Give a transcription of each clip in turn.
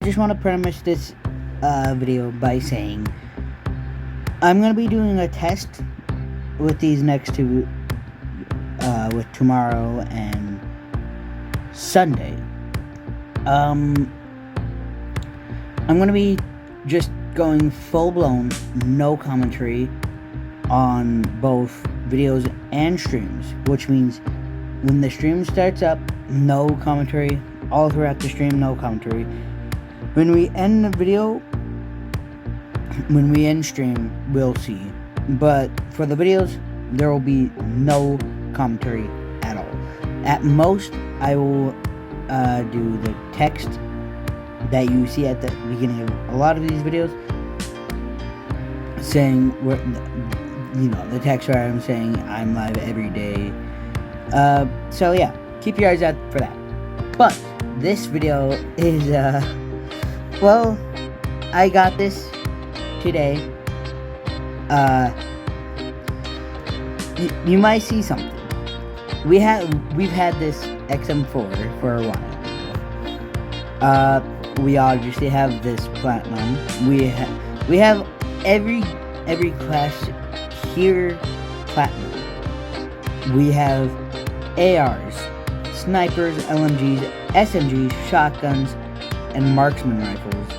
just want to premise this video by saying I'm going to be doing a test with these next two, with tomorrow and Sunday. I'm going to be just going full-blown, no commentary on both videos and streams, which means when the stream starts up, no commentary, all throughout the stream, no commentary. When we end the video, when we end stream, we'll see. But for the videos, there will be no commentary at all. At most, I will do the text that you see at the beginning of a lot of these videos, saying, the text where I'm saying I'm live every day. So yeah, keep your eyes out for that. But this video is, well, I got this today. You might see something. We've had this XM4 for a while. We obviously have this platinum. We have every class here platinum. We have ARs, snipers, LMGs, SMGs, shotguns, and marksman rifles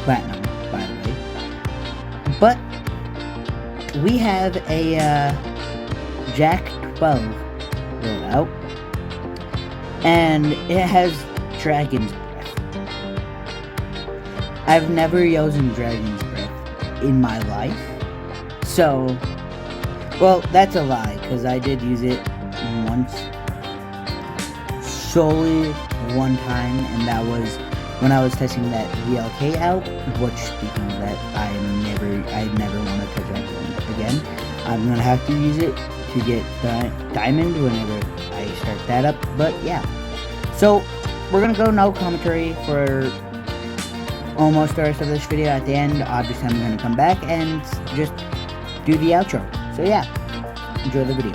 platinum, by the way. But we have a Jack 12 loadout, and it has Dragon's Breath. I've never used Dragon's Breath in my life, so, well, that's a lie, because I did use it once, solely one time, and that was when I was testing that VLK out, which, speaking of that, I never want to touch that again. I'm going to have to use it to get the diamond whenever I start that up, but yeah. So, we're going to go no commentary for almost the rest of this video. At the end, obviously I'm going to come back and just do the outro. So yeah, enjoy the video.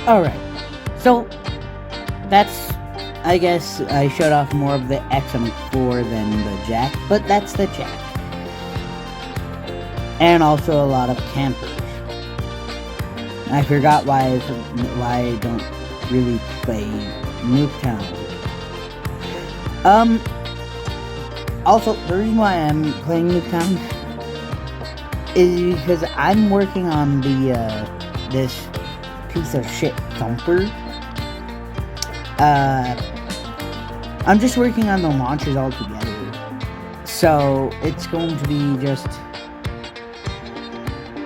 Alright, so that's, I guess I showed off more of the XM4 than the jack, but that's the jack. And also a lot of campers. I forgot why I don't really play Nuketown. Also, the reason why I'm playing Nuketown is because I'm working on the, this piece of shit thumper. I'm just working on the launches all together. So, it's going to be just...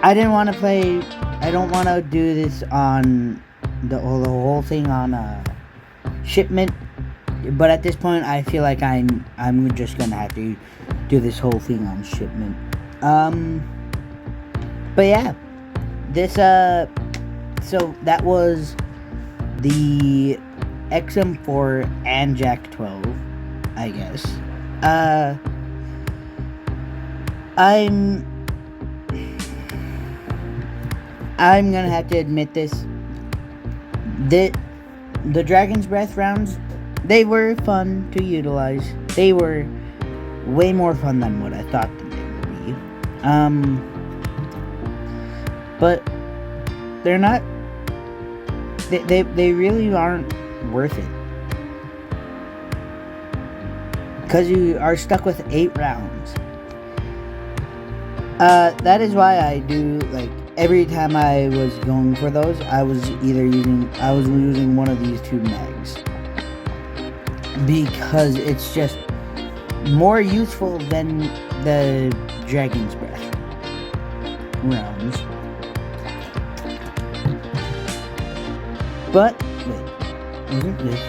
I don't want to do this on the whole thing on shipment, but at this point I feel like I'm just gonna have to do this whole thing on shipment. But yeah, this so that was the XM4 and Jack 12, I guess. I'm gonna have to admit this. The Dragon's Breath rounds, they were fun to utilize. They were way more fun than what I thought they would be. But they're not. They really aren't worth it. Because you are stuck with 8 rounds. That is why I do, like, every time I was going for those, I was using one of these 2 mags. Because it's just more useful than the Dragon's Breath rounds. But, wait, isn't this?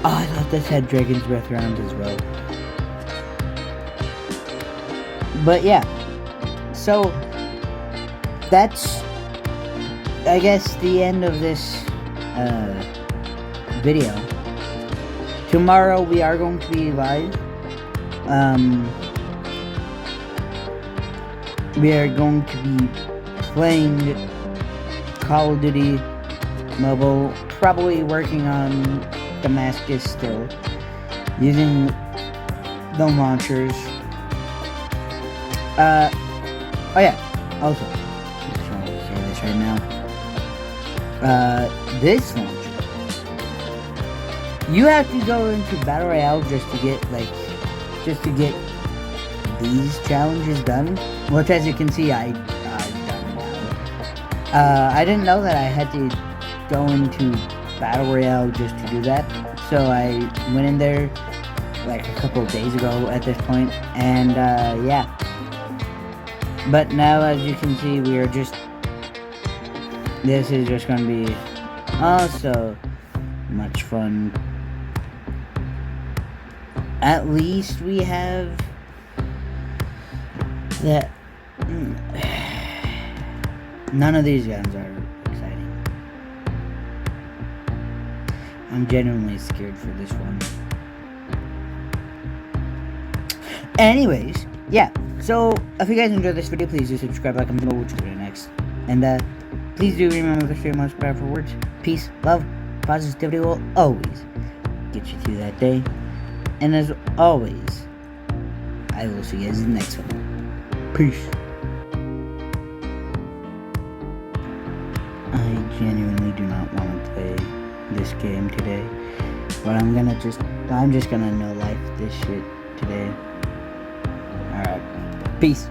Oh, I thought this had Dragon's Breath rounds as well. But yeah, so that's, I guess, the end of this video. Tomorrow we are going to be live. We are going to be playing Call of Duty Mobile, probably working on Damascus still, using the launchers. Oh yeah, also, I'm just trying to say this right now. This launcher, you have to go into Battle Royale just to get these challenges done, which, as you can see, I've done now. I didn't know that I had to go into Battle Royale just to do that, so I went in there like a couple of days ago at this point, and yeah. But now, as you can see, we are just... This is just going to be also much fun. At least we have that... None of these guns are exciting. I'm genuinely scared for this one. Anyways, yeah. So, if you guys enjoyed this video, please do subscribe, like, comment, which will be next. And, please do remember to share most powerful words. Peace, love, positivity will always get you through that day. And as always, I will see you guys in the next one. Peace. I genuinely do not want to play this game today. But I'm just gonna no life this shit today. Alright. Peace.